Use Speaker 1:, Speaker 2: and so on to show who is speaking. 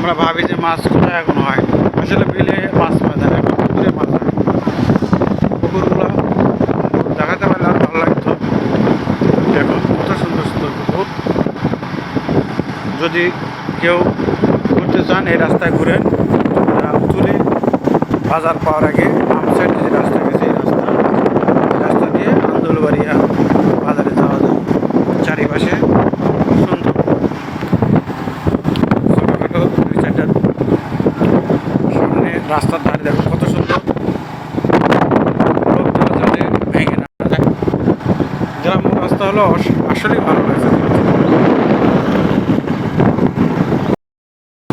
Speaker 1: আমরা ভাবি যে মাছ কোথায় এখন হয়, আসলে বিলে মাছ পাওয়া যায় না, এখন পুকুরে মাছ হয়। পুকুরগুলো দেখাতে পারলে আর ভালো লাগতো। দেখুন কত সুন্দর সুন্দর পুকুর। যদি কেউ ঘুরতে চান এই রাস্তায় ঘুরেন, চুলি বাজার পাওয়ার আগে বাম সাইডে যে রাস্তা গেছে এই রাস্তা দিয়ে আন্দোলবাড়িয়া বাজারে যাওয়া যায়। চারিপাশে সুন্দর ছোটোখাটো দুই চারটা, সামনে রাস্তার ধারে দেখুন কত সুন্দর, লোক যাতে ভেঙে না যায়। গ্রাম্য রাস্তা হলো আসলেই ভালো লাগছে।